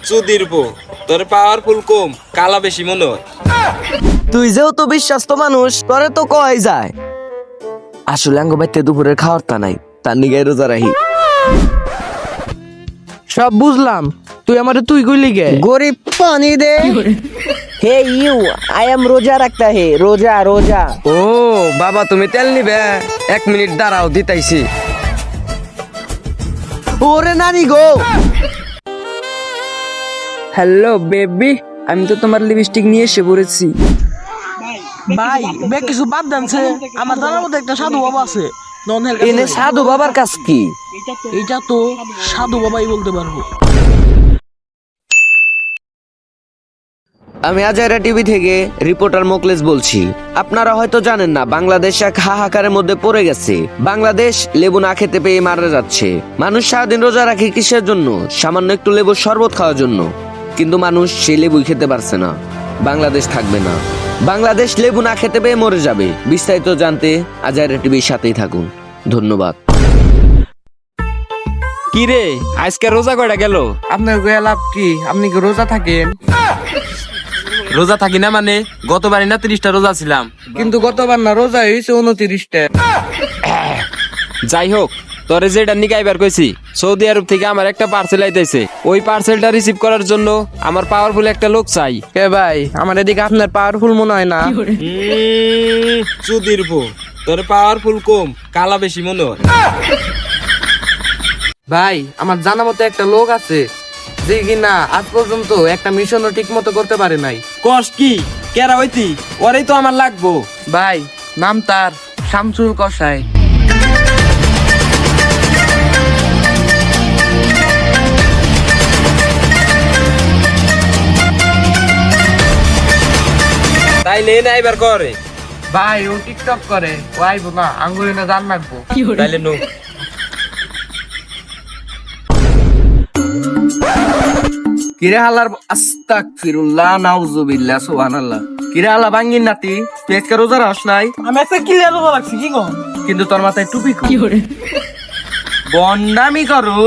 চুদির পো তোর পাওয়ারফুল কম কালা বেশি মনে হয়। তুই যেহেতু বিশ্বাস্ত মানুষ তোরে তো কয় যায়। আসলে আঙ্গ বাইতে দুপুরের খাওয়ার তা নাই, তার নিগাই রোজা রাহি। সব বুঝলাম, তুই আমারে তুই কইলি গে? গরিব পানি দে। হে ইউ, আই এম রোজা রাখতা হে, রোজা রোজা। ও বাবা, তুমি তেল নিবে? 1 মিনিট দাঁড়াও, দিতাইছি। ওরে নানি গো। হ্যালো বেবি, আমি তো তোমার লিপস্টিক নিয়ে এসে পড়েছি। ভাই বে কিছু বাদ দেনছে, আমার জানার মধ্যে একটা সাধু বাবা আছে। এনে সাধু বাবার কাজ কি? এটা তো সাধু বাবাই বলতে পারবো। আমি আজাইরা টিভি থেকে রিপোর্টার মোকলেস বলছি। আপনারা হয়তো জানেন না, বাংলাদেশ এক হাহাকারের মধ্যে পড়ে গেছে। বাংলাদেশ লেবু না খেতে পেয়ে মারা যাচ্ছে। মানুষ সারাদিন রোজা রাখে কিসের জন্য? সামান্য একটু লেবুর শরবত খাওয়ার জন্য। কিন্তু মানুষ সেই লেবুই খেতে পারছে না। বাংলাদেশ থাকবে না, বাংলাদেশ লেবু না খেতে পেয়ে মরে যাবে। বিস্তারিত জানতে আজাইরা টিভির সাথেই থাকুন। ধন্যবাদ। কি রে আজকে রোজা কয়টা গেল? আপনার গোয়া লাভ কি? আপনি কি রোজা থাকেন? রোজা থাকি না মানে গতবারই না 30টা রোজা ছিলাম। কিন্তু গতবার না রোজা হয়েছে 29টা। যাই হোক, তোরে যেটা নিকাইবার কইছি, সৌদি আরব থেকে আমার একটা পার্সেল আইতেছে। ওই পার্সেলটা রিসিভ করার জন্য আমার পাওয়ারফুল একটা লোক চাই। কে ভাই, আমার এদিকে আপনার পাওয়ারফুল মনে হয় না। চুদির পো তোর পাওয়ারফুল কম কালা বেশি মনে হয়। ভাই, আমার জানা মতো একটা লোক আছে যে কিনা আজ পর্যন্ত একটা মিশনও ঠিক মতো করতে পারে নাই। কস কি কেরা হইতি? ওরেই তো আমার লাগবো। ভাই, নাম তার শামসুল কসাই। তাইলে না এবার করে। ভাই, ও টিকটক করে, ও আইবো না, আঙ্গুলি না জান রাখবো। তাইলে নো। কিরে হালার আস্তাগফিরুল্লাহ নাউজুবিল্লাহ সুবহানাল্লাহ। কিরে হালা বাঙ্গিন নাতি, তুই আজকে রোজা রাখস নাই? আমি একটা ক্লিয়ার রোজা রাখছি, কি কম? কিন্তু তোর মাথায় টুপি কি করে? বন্ডামি করো।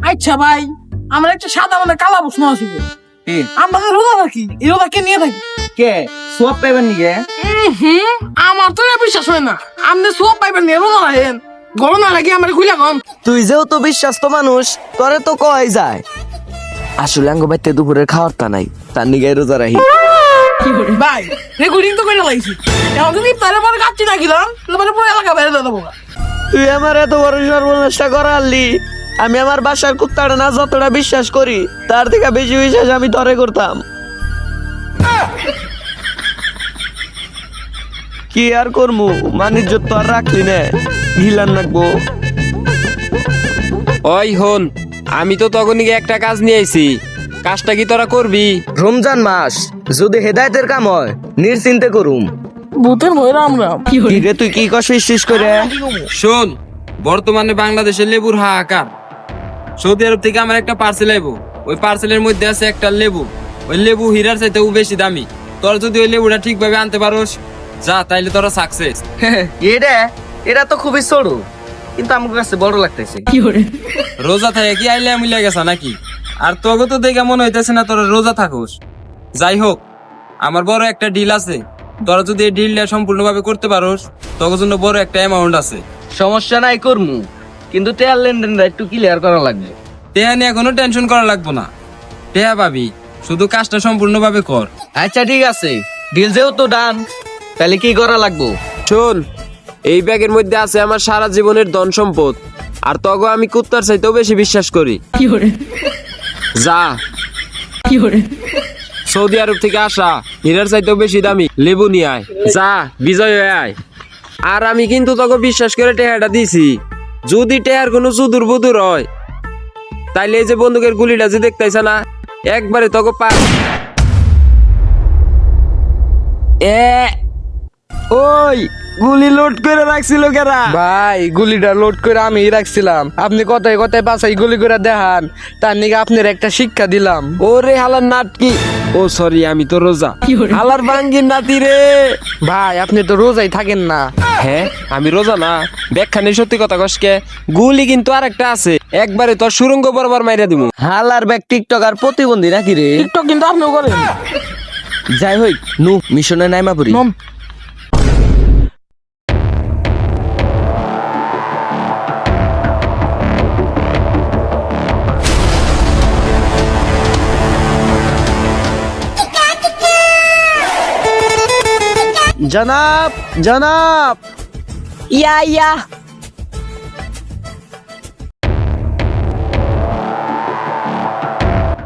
আচ্ছা ভাই, আমার একটা সাদা মানে কালা প্রশ্ন আছে। কি? আমরা যে রোজা রাখি, এই রোজা কে নিয়ে থাকি? কে সব পাইবেন নিগে? আমার তো এটা বিশ্বাস হয় না। আপনি সব পাইবেন নিয়ে রোজা রাখেন, গরম না লাগে আমার খুলে কম। তুই যেহেতু বিশ্বাস্ত মানুষ তোরে তো কয় যায়। আসলে আঙ্গ বাইতে দুপুরের খাওয়ার তা নাই, তার নিগাই রোজা রাহি। ভাই রেকর্ডিং তো করে লাইছি, এখন যদি তারে পরে কাচ্ছি না গেলাম তাহলে পুরো এলাকা বাইরে দেবো। তুই আমার এত বড় সর্বনাশটা করালি। আমি আমার বাসার কুত্তাটা না যতটা বিশ্বাস করি, তার থেকে বেশি বিশ্বাস আমি তরে করতাম। কি আর করমু, মানিজ্য তো আর রাখলি না, হিলান রাখবো। ওই হন, আমি তো তখনই একটা কাজ নিয়ে আইছি। কাজটা কি তোরা করবি? রমজান মাস যদি হেদায়েতের কাম হয় নিশ্চিন্তে করুম। ভূতের ভয়রা আমরা কি রে তুই কি কষ্ট করে? শোন, বর্তমানে বাংলাদেশের লেবুর হাহাকার। সৌদি আরব থেকে আমার একটা পার্সেল আইব। ওই পার্সেলের মধ্যে আছে একটা লেবু। ওই লেবু হীরার চাইতেও বেশি দামি। তোরা যদি ওই লেবুটা ঠিকভাবে আনতে পারোস, যা তাইলে তোরা সাকসেস। এটা তো খুবই ছোট, কিন্তু আমার কাছে বড় লাগতেছে। রোজা থাকে কি আইলে মিলে গেছা নাকি? আর তোকে তো দেখে মনে হইতেছে না তোরা রোজা থাকোস। যাই হোক, আমার বড় একটা ডিল আছে। তোরা যদি এই ডিলটা সম্পূর্ণভাবে করতে পারোস, তোর জন্য বড় একটা অ্যামাউন্ট আছে। সমস্যা নাই, করমু, কিন্তু তেল লেনদেনটা একটু ক্লিয়ার করা লাগবে। টেহা নিয়ে কোনো টেনশন করা লাগবো না। টেহা পাবি, শুধু কাজটা সম্পূর্ণভাবে কর। আচ্ছা ঠিক আছে, ডিল যেহেতু ডান, তাহলে কি করা লাগবো? শোন, এই ব্যাগের মধ্যে আছে আমার সারা জীবনের ধন সম্পদ। আর তগো আমি কুত্তার চাইতেও বেশি বিশ্বাস করি। যা, সৌদি আরব থেকে আসা হীরার চাইতেও বেশি দামি লেবু নিয়ে আয়। যা, বিজয় হয়ে আয়। আর আমি কিন্তু তোকে বিশ্বাস করে টেহাটা দিছি। যদি টেহার কোনো সুদূর বুদুর হয়, তাইলে এই যে বন্দুকের গুলিটা যে দেখতেছ না, একবারে তোকে পা ওই গুলি লোড করে রাখছিল কেরা? ভাই গুলিটা লোড করে আমি রাখছিলাম, আপনি কথায় কথায় পাশাই গুলি করে দেখান, তার নিকে আপনার একটা শিক্ষা দিলাম। ওরে হালার নাটকি, ও সরি আমি তো রোজা। হালার বাঙ্গির নাতি রে। ভাই আপনি তো রোজাই থাকেন না। হ্যাঁ আমি রোজা না, ব্যাখ্যানে সত্যি কথা কসকে। গুলি কিন্তু আরেকটা আছে, একবারে তোর সুরঙ্গ বরাবর মাইরা দিমু। হালার ব্যাগ টিকটক আর প্রতিবন্ধী নাকি রে? টিকটক কিন্তু আপনিও করেন। যাই হই নু মিশনে নাইমাপুরি। নম। জনাব জনাব, ইয়া ইয়া।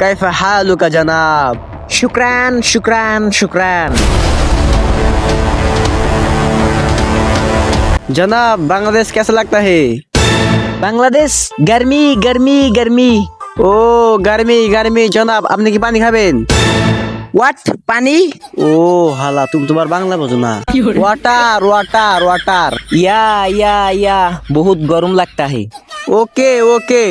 كيف حالك جناب؟ شكرا شكرا شكرا जनाब, बांग्लादेश कैसा लगता है? बांग्लादेश गर्मी गर्मी गर्मी। ও गर्मी गर्मी জনাব, আপনি কি পানি খাবেন? হোয়াট পানি? ও হালা, তুমি তোমার বাংলা বোঝো না। Water water water. Yeah yeah yeah, বহুত গরম লাগতা है। Okay okay